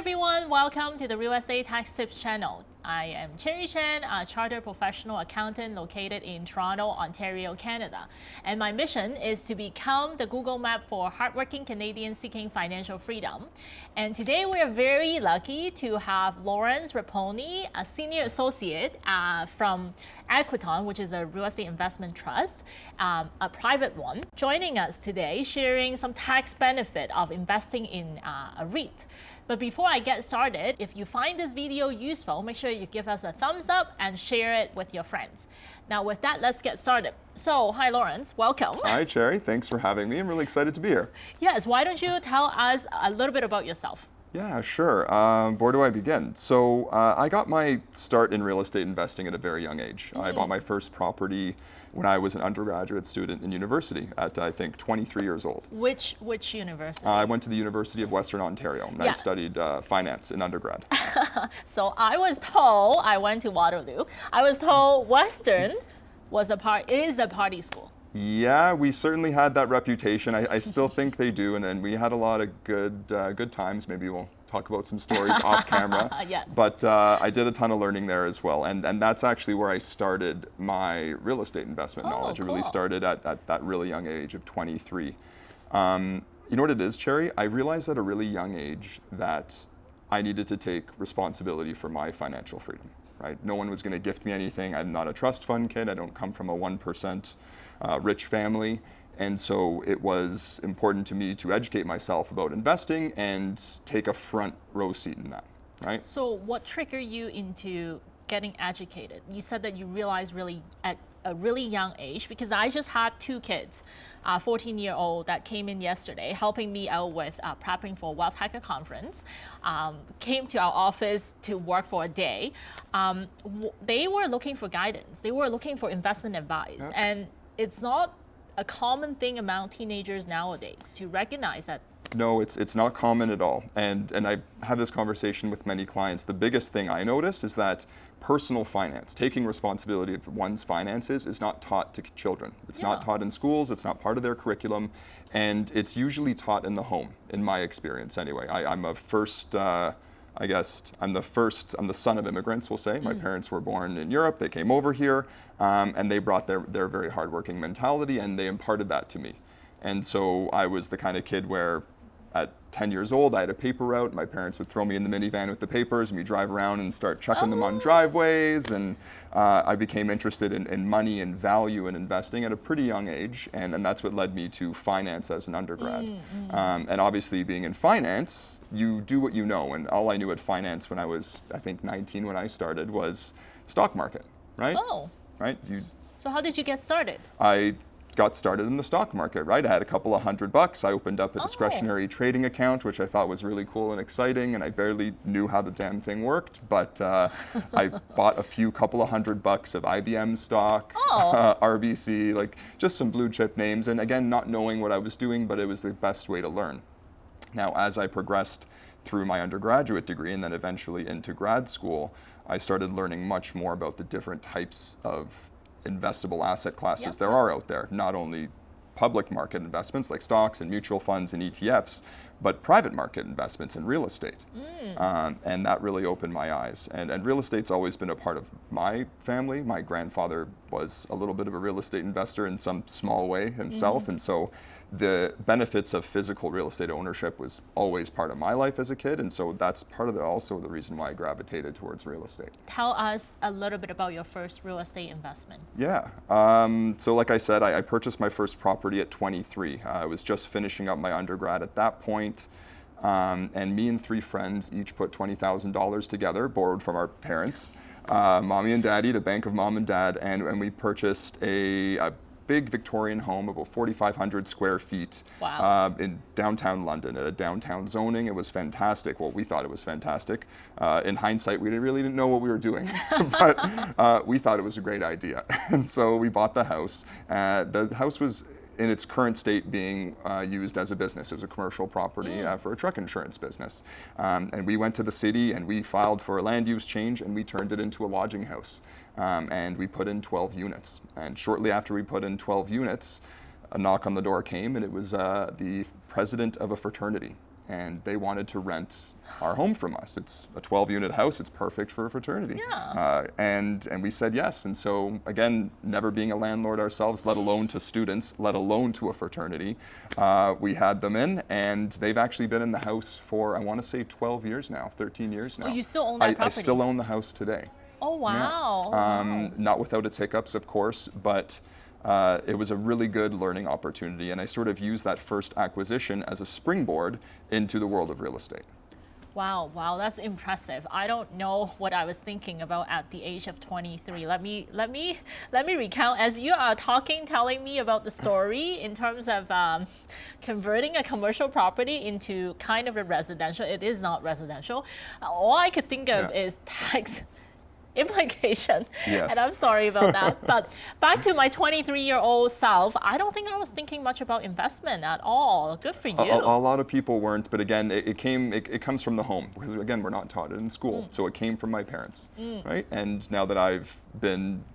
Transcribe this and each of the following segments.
everyone, welcome to the Real Estate Tax Tips channel. I am Cherry Chen, a chartered professional accountant located in Toronto, Ontario, Canada. And my mission is to become the Google map for hardworking Canadians seeking financial freedom. And today we are very lucky to have Lawrence Raponi, a senior associate from Equiton, which is a real estate investment trust, a private one, joining us today, sharing some tax benefit of investing in a REIT. But before I get started, if you find this video useful, make sure you give us a thumbs up and share it with your friends. Now with that, let's get started. So, hi Lawrence, welcome. Hi Cherry, thanks for having me. I'm really excited to be here. Yes, why don't you tell us a little bit about yourself? Yeah, sure. Where do I begin? So I got my start in real estate investing at a very young age. I bought my first property when I was an undergraduate student in university at, I think, 23 years old. Which university? I went to the University of Western Ontario, and I studied finance in undergrad. So I was told, I went to Waterloo, I was told Western is a party school. Yeah, we certainly had that reputation. I still think they do, and we had a lot of good times. Maybe we'll talk about some stories off camera. Yeah. But I did a ton of learning there as well, and that's actually where I started my real estate investment knowledge. Cool. It really started at that really young age of 23. You know what it is, Cherry? I realized at a really young age that I needed to take responsibility for my financial freedom. Right? No one was going to gift me anything. I'm not a trust fund kid. I don't come from a 1% rich family. And so it was important to me to educate myself about investing and take a front row seat in that, right? So what triggered you into getting educated? You said that you realized really at a really young age, because I just had two kids, 14-year-old that came in yesterday, helping me out with prepping for Wealth Hacker Conference, came to our office to work for a day. They were looking for guidance. They were looking for investment advice. Yep. And it's not a common thing among teenagers nowadays to recognize that. No, it's not common at all. And I have this conversation with many clients. The biggest thing I notice is that personal finance, taking responsibility of one's finances, is not taught to children. It's not taught in schools, it's not part of their curriculum, and it's usually taught in the home, in my experience anyway. I'm the son of immigrants, we'll say. My parents were born in Europe, they came over here, and they brought their very hardworking mentality, and they imparted that to me. And so I was the kind of kid where at 10 years old, I had a paper route. My parents would throw me in the minivan with the papers, and we'd drive around and start chucking them on driveways. And I became interested in money and value and investing at a pretty young age. And that's what led me to finance as an undergrad. And obviously being in finance, you do what you know. And all I knew at finance when I was, I think, 19 when I started was stock market, right? Oh. Right? So how did you get started? I got started in the stock market, right? I had a couple of $100. I opened up a discretionary trading account, which I thought was really cool and exciting, and I barely knew how the damn thing worked, but I bought a couple of $100 of IBM stock, RBC, like just some blue chip names, and again, not knowing what I was doing, but it was the best way to learn. Now, as I progressed through my undergraduate degree and then eventually into grad school, I started learning much more about the different types of investable asset classes there are out there, not only public market investments like stocks and mutual funds and ETFs, but private market investments in real estate. And that really opened my eyes. And real estate's always been a part of my family. My grandfather was a little bit of a real estate investor in some small way himself. And so the benefits of physical real estate ownership was always part of my life as a kid. And so that's part of also the reason why I gravitated towards real estate. Tell us a little bit about your first real estate investment. Yeah. So like I said, I purchased my first property at 23. I was just finishing up my undergrad at that point. And me and three friends each put $20,000 together, borrowed from our parents, mommy and daddy, the bank of mom and dad, and we purchased a big Victorian home, about 4,500 square feet in downtown London at a downtown zoning. It was fantastic. Well, we thought it was fantastic. In hindsight, we really didn't know what we were doing, but we thought it was a great idea. And so we bought the house. The house was in its current state being used as a business. It was a commercial property for a truck insurance business. And we went to the city and we filed for a land use change and we turned it into a lodging house. And we put in 12 units. And shortly after we put in 12 units, a knock on the door came and it was the president of a fraternity. and they wanted to rent our home from us. It's a 12-unit house. It's perfect for a fraternity. Yeah. And we said yes. And so again, never being a landlord ourselves, let alone to students, let alone to a fraternity, we had them in, and they've actually been in the house for, I want to say 12 years now, 13 years now. Oh, you still own that property? I still own the house today. Oh, wow. Yeah. Not without its hiccups, of course, but it was a really good learning opportunity, and I sort of used that first acquisition as a springboard into the world of real estate. Wow, that's impressive. I don't know what I was thinking about at the age of 23. Let me recount as you are talking, telling me about the story in terms of converting a commercial property into kind of a residential. It is not residential. All I could think of is tax implication. Yes. And I'm sorry about that. But back to my 23-year-old self, I don't think I was thinking much about investment at all. Good for you. A lot of people weren't, but again, it comes from the home, because again, we're not taught it in school. So it came from my parents, right? And now that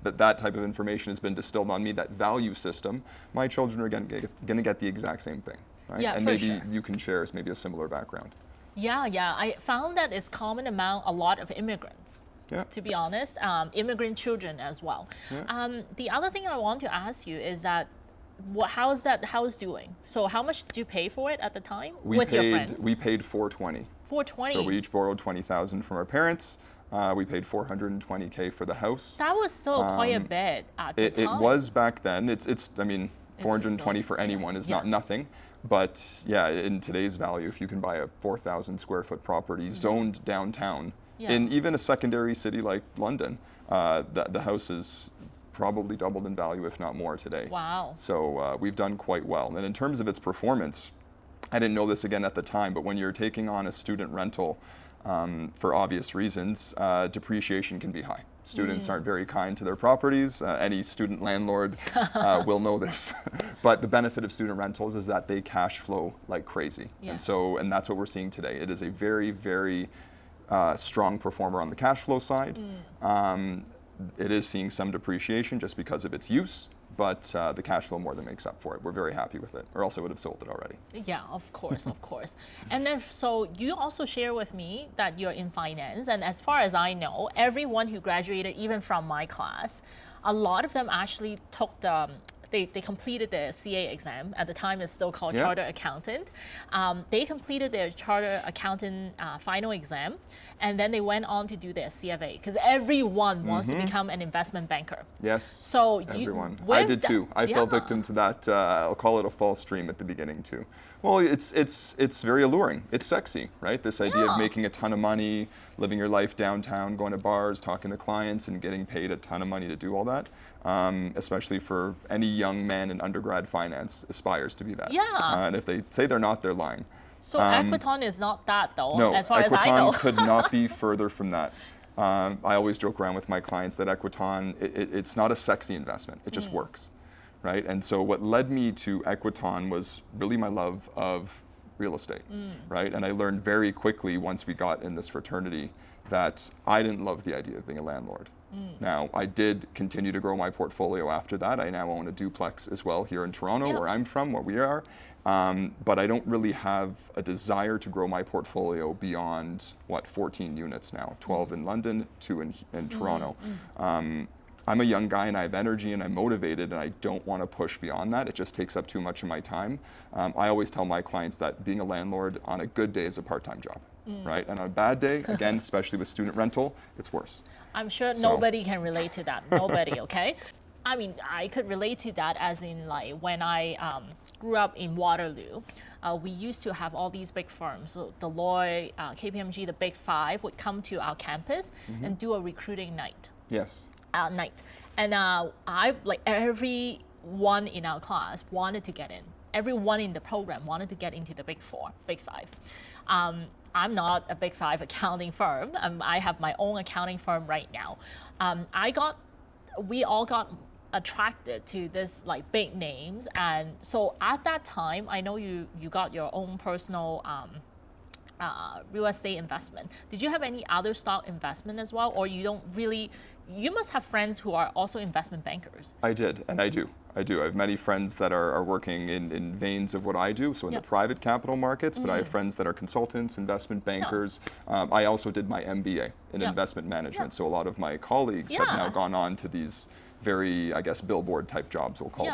that type of information has been distilled on me, that value system, my children are going to get the exact same thing, right? Yeah, and for maybe sure. you can share maybe a similar background. Yeah. I found that it's common among a lot of immigrants. Yeah. To be honest, immigrant children as well. Yeah. The other thing I want to ask you is that, how's that house doing? So how much did you pay for it at the time with your friends? We paid $420,000. $420,000. So we each borrowed $20,000 from our parents. We paid $420K for the house. That was still quite a bit at the time. It was back then. I mean, $420 for anyone is not nothing. But yeah, in today's value, if you can buy a 4,000 square foot property zoned downtown, in even a secondary city like London, the house is probably doubled in value, if not more today. Wow. So we've done quite well. And in terms of its performance, I didn't know this again at the time, but when you're taking on a student rental, for obvious reasons, depreciation can be high. Students aren't very kind to their properties. Any student landlord will know this. But the benefit of student rentals is that they cash flow like crazy. Yes. And that's what we're seeing today. It is a very, very strong performer on the cash flow side. It is seeing some depreciation just because of its use, but the cash flow more than makes up for it. We're very happy with it, or else I would have sold it already. Yeah, of course, of course. And then, so you also share with me that you're in finance, and as far as I know, everyone who graduated, even from my class, a lot of them actually took they completed the CA exam. At the time, it's still called Charter Accountant. They completed their Charter Accountant final exam, and then they went on to do their CFA, because everyone wants to become an investment banker. Yes, so everyone. I did too. I fell victim to that, I'll call it a false dream at the beginning too. Well, it's very alluring. It's sexy, right? This idea of making a ton of money, living your life downtown, going to bars, talking to clients, and getting paid a ton of money to do all that. Especially for any young man in undergrad finance aspires to be that. Yeah. And if they say they're not, they're lying. So Equiton is not that though, no, as far as I know. Equiton could not be further from that. I always joke around with my clients that Equiton, it's not a sexy investment. It just works, right? And so what led me to Equiton was really my love of real estate, right? And I learned very quickly once we got in this fraternity that I didn't love the idea of being a landlord. Now, I did continue to grow my portfolio after that. I now own a duplex as well here in Toronto, where I'm from, where we are. But I don't really have a desire to grow my portfolio beyond, 14 units now, 12 in London, 2 in Toronto. I'm a young guy and I have energy and I'm motivated, and I don't want to push beyond that. It just takes up too much of my time. I always tell my clients that being a landlord on a good day is a part-time job, right? And on a bad day, again, especially with student rental, it's worse. I'm sure nobody can relate to that. Nobody, okay? I mean, I could relate to that as in like when I grew up in Waterloo, we used to have all these big firms. So Deloitte, KPMG, the big five would come to our campus and do a recruiting night. Yes. And everyone in our class wanted to get in. Everyone in the program wanted to get into the big five. I'm not a big five accounting firm. I have my own accounting firm right now. We all got attracted to this like big names, and so at that time, I know you got your own personal real estate investment. Did you have any other stock investment as well, or you don't really you must have friends who are also investment bankers. I did, and I do. I have many friends that are working in veins of what I do, so in the private capital markets, but I have friends that are consultants, investment bankers. I also did my MBA in investment management, so a lot of my colleagues have now gone on to these very, I guess, billboard type jobs, we'll call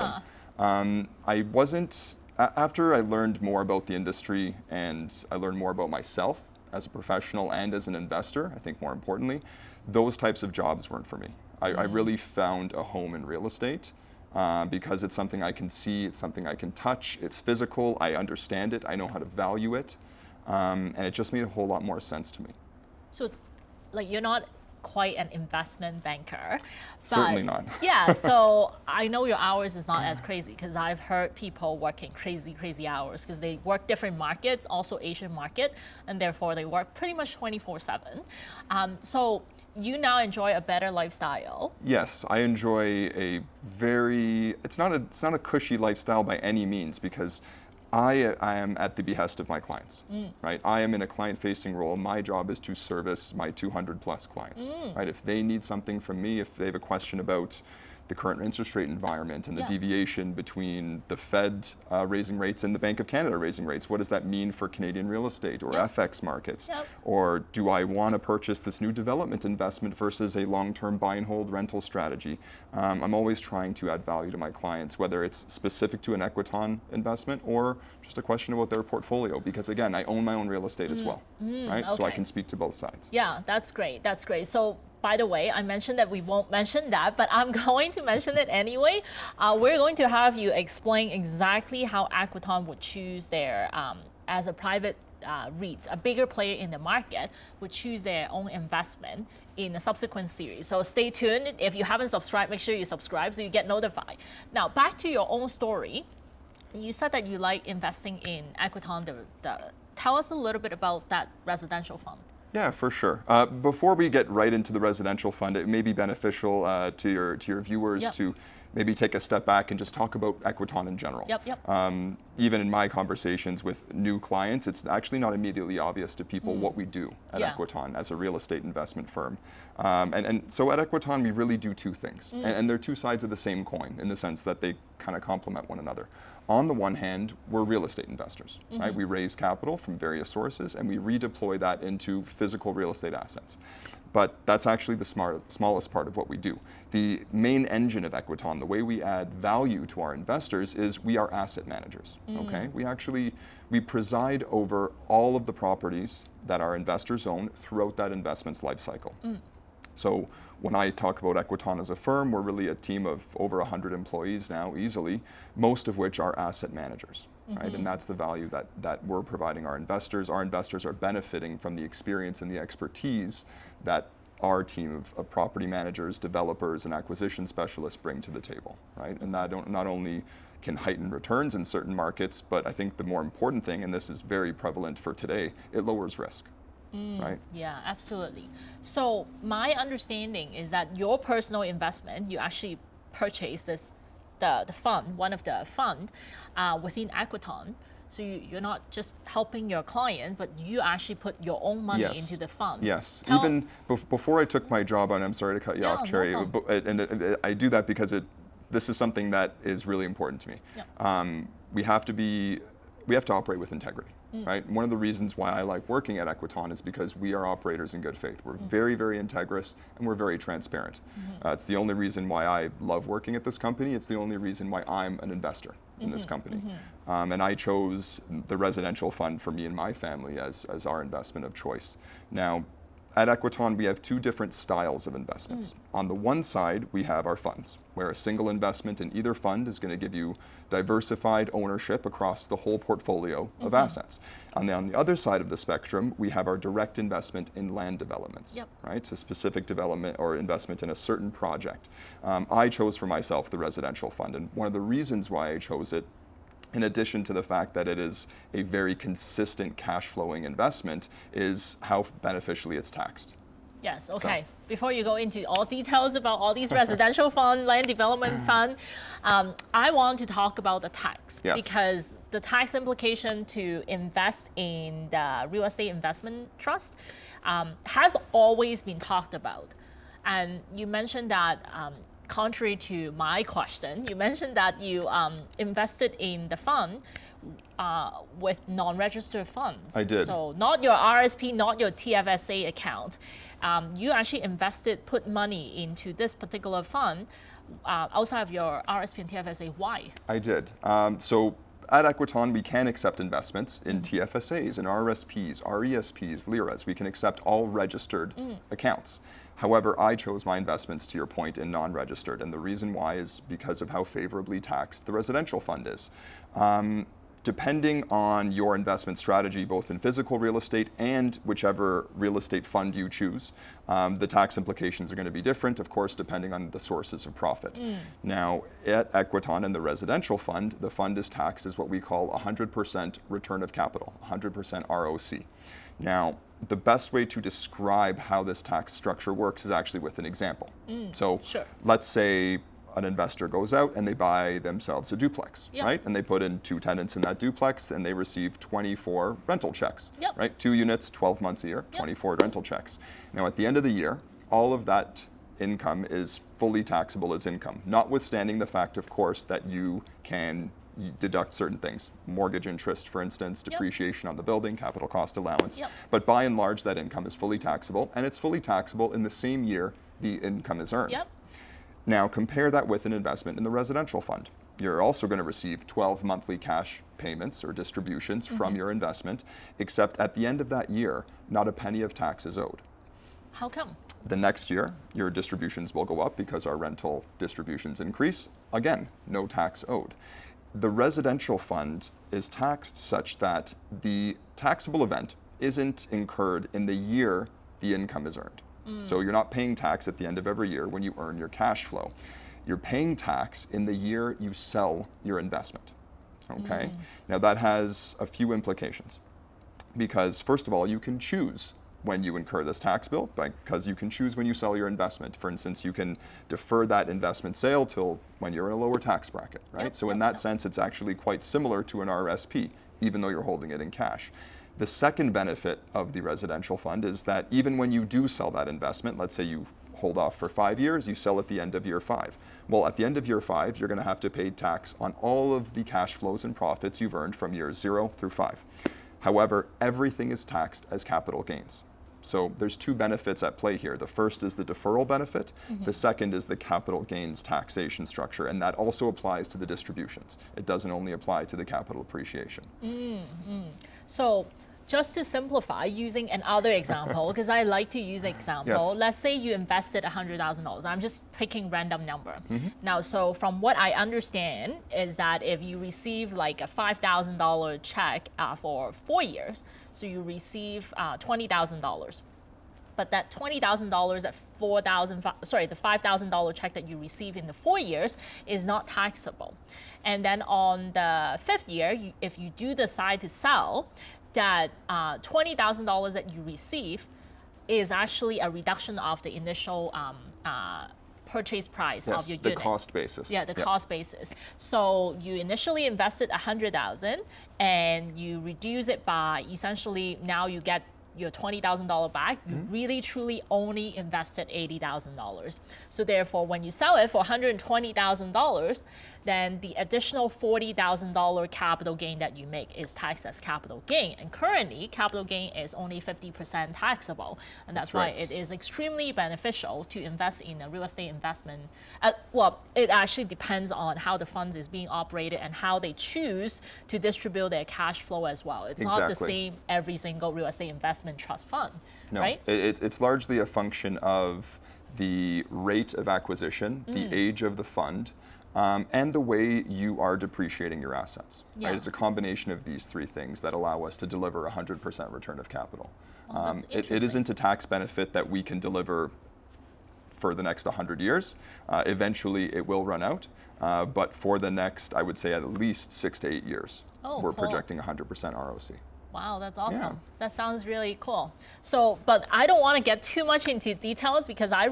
them. I wasn't, after I learned more about the industry and I learned more about myself as a professional and as an investor, I think more importantly, those types of jobs weren't for me. I really found a home in real estate. Because it's something I can see, it's something I can touch, it's physical, I understand it, I know how to value it, and it just made a whole lot more sense to me. So, like, you're not quite an investment banker. Certainly not. Yeah, so I know your hours is not as crazy because I've heard people working crazy hours because they work different markets, also Asian market, and therefore they work pretty much 24/7. So you now enjoy a better lifestyle. Yes, I enjoy a very, it's not a cushy lifestyle by any means because I am at the behest of my clients, right? I am in a client-facing role. My job is to service my 200 plus clients, right? If they need something from me, if they have a question about the current interest rate environment and the deviation between the Fed raising rates and the Bank of Canada raising rates. What does that mean for Canadian real estate or FX markets? Or do I want to purchase this new development investment versus a long-term buy and hold rental strategy? I'm always trying to add value to my clients, whether it's specific to an Equiton investment or just a question about their portfolio. Because again, I own my own real estate as well, right? So I can speak to both sides. Yeah, that's great. That's great. So, by the way, I mentioned that we won't mention that, but I'm going to mention it anyway. We're going to have you explain exactly how Equiton would choose their, as a private REIT, a bigger player in the market, would choose their own investment in a subsequent series. So stay tuned. If you haven't subscribed, make sure you subscribe so you get notified. Now, back to your own story. You said that you like investing in Equiton. Tell us a little bit about that residential fund. Yeah, for sure. Before we get right into the residential fund, it may be beneficial to your viewers to maybe take a step back and just talk about Equiton in general. Even in my conversations with new clients, it's actually not immediately obvious to people what we do at Equiton as a real estate investment firm. And so at Equiton, we really do two things. And they're two sides of the same coin in the sense that they kind of complement one another. On the one hand, we're real estate investors, right? We raise capital from various sources and we redeploy that into physical real estate assets. But that's actually the smallest part of what we do. The main engine of Equiton, the way we add value to our investors is we are asset managers, okay? We preside over all of the properties that our investors own throughout that investment's life cycle. So when I talk about Equiton as a firm, we're really a team of over 100 employees now, easily, most of which are asset managers, right? And that's the value that we're providing our investors. Our investors are benefiting from the experience and the expertise that our team of property managers, developers, and acquisition specialists bring to the table, right? And that not only can heighten returns in certain markets, but I think the more important thing, and this is very prevalent for today, it lowers risk. Right? Yeah, absolutely. So my understanding is that your personal investment, you actually purchased the fund, one of the fund within Equiton. So you're not just helping your client, but you actually put your own money into the fund. Yes. Even before I took my job on, I'm sorry to cut you off, Cherry, and I do that because this is something that is really important to me. We have to operate with integrity. Right? One of the reasons why I like working at Equiton is because we are operators in good faith. We're very, very integrous and we're very transparent. It's the only reason why I love working at this company. It's the only reason why I'm an investor in this company. And I chose the residential fund for me and my family as our investment of choice. Now, at Equiton, we have two different styles of investments. On the one side, we have our funds, where a single investment in either fund is going to give you diversified ownership across the whole portfolio of assets. And then on the other side of the spectrum, we have our direct investment in land developments, right? It's a specific development or investment in a certain project. I chose for myself the residential fund, and one of the reasons why I chose it, in addition to the fact that it is a very consistent cash flowing investment, is how beneficially it's taxed. Yes, okay. So, before you go into all details about all these residential fund, land development fund, I want to talk about the tax. Because the tax implication to invest in the real estate investment trust has always been talked about. And you mentioned that, contrary to my question, you mentioned that you invested in the fund with non-registered funds. I did. So not your RSP, not your TFSA account. You actually put money into this particular fund outside of your RSP and TFSA. Why? I did. So at Equiton, we can accept investments in TFSAs, in RSPs, RESPs, LIRAs. We can accept all registered accounts. However, I chose my investments, to your point, in non-registered. And the reason why is because of how favorably taxed the residential fund is. Depending on your investment strategy, both in physical real estate and whichever real estate fund you choose, the tax implications are going to be different, of course, depending on the sources of profit. Now, at Equiton and the residential fund, the fund is taxed as what we call 100% return of capital, 100% ROC. Now, the best way to describe how this tax structure works is actually with an example. So let's say an investor goes out and they buy themselves a duplex, right? And they put in 2 tenants in that duplex and they receive 24 rental checks, right? 2 units, 12 months a year, 24 rental checks. Now at the end of the year, all of that income is fully taxable as income, notwithstanding the fact, of course, that you can deduct certain things, mortgage interest, for instance, depreciation on the building, capital cost allowance. But by and large, that income is fully taxable, and it's fully taxable in the same year the income is earned. Now compare that with an investment in the residential fund. You're also going to receive 12 monthly cash payments or distributions from your investment, except at the end of that year, not a penny of tax is owed. How come? The next year, your distributions will go up because our rental distributions increase. Again, no tax owed. The residential fund is taxed such that the taxable event isn't incurred in the year the income is earned. So you're not paying tax at the end of every year when you earn your cash flow. You're paying tax in the year you sell your investment. Okay? Now that has a few implications. Because first of all, you can choose when you incur this tax bill, because you can choose when you sell your investment. For instance, you can defer that investment sale till when you're in a lower tax bracket, right? So in that sense, it's actually quite similar to an RSP, even though you're holding it in cash. The second benefit of the residential fund is that even when you do sell that investment, let's say you hold off for 5 years, you sell at the end of year 5. Well, at the end of year 5, you're going to have to pay tax on all of the cash flows and profits you've earned from years 0 through 5. However, everything is taxed as capital gains. So there's 2 benefits at play here. The first is the deferral benefit. The second is the capital gains taxation structure, and that also applies to the distributions. It doesn't only apply to the capital appreciation. So just to simplify, using another example, because I like to use example, let's say you invested $100,000. I'm just picking random number. Now, so from what I understand is that if you receive like a $5,000 check for 4 years, so you receive $20,000. But that $20,000 at the $5,000 check that you receive in the 4 years is not taxable. And then on the 5th year, if you do decide to sell, that $20,000 that you receive is actually a reduction of the initial purchase price of your unit. The cost basis. Yeah, the cost basis. So you initially invested $100,000 and you reduce it by essentially now you get your $20,000 back. You really truly only invested $80,000. So therefore, when you sell it for $120,000, then the additional $40,000 capital gain that you make is taxed as capital gain. And currently, capital gain is only 50% taxable. And that's why it is extremely beneficial to invest in a real estate investment. Well, it actually depends on how the funds is being operated and how they choose to distribute their cash flow as well. It's not the same every single real estate investment trust fund, right? It's largely a function of the rate of acquisition, the age of the fund, and the way you are depreciating your assets. Right? It's a combination of these 3 things that allow us to deliver 100% return of capital. It isn't a tax benefit that we can deliver for the next 100 years. Eventually it will run out, but for the next, I would say at least 6 to 8 years, we're projecting 100% ROC. Wow, that's awesome. Yeah. That sounds really cool. So, but I don't want to get too much into details because I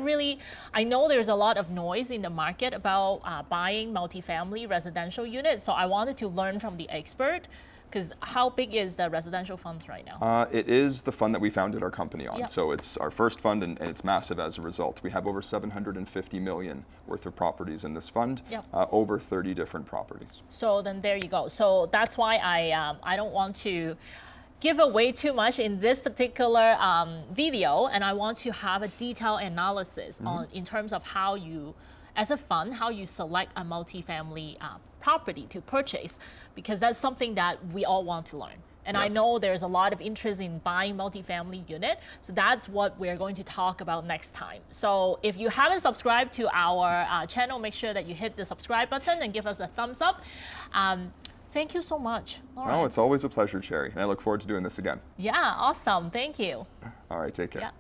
know there's a lot of noise in the market about buying multifamily residential units. So I wanted to learn from the expert Because how big is the residential funds right now? It is the fund that we founded our company on. Yep. So it's our first fund, and it's massive as a result. We have over 750 million worth of properties in this fund, Yep. Over 30 different properties. So then there you go. So that's why I don't want to give away too much in this particular video, and I want to have a detailed analysis on in terms of how you, as a fund, how you select a multifamily property to purchase, because that's something that we all want to learn. And I Yes. know there's a lot of interest in buying multifamily unit, so that's what we're going to talk about next time. So if you haven't subscribed to our channel, make sure that you hit the subscribe button and give us a thumbs up. Thank you so much, Lawrence. Oh, it's always a pleasure, Cherry, and I look forward to doing this again. Yeah, awesome. Thank you. All right, take care. Yeah.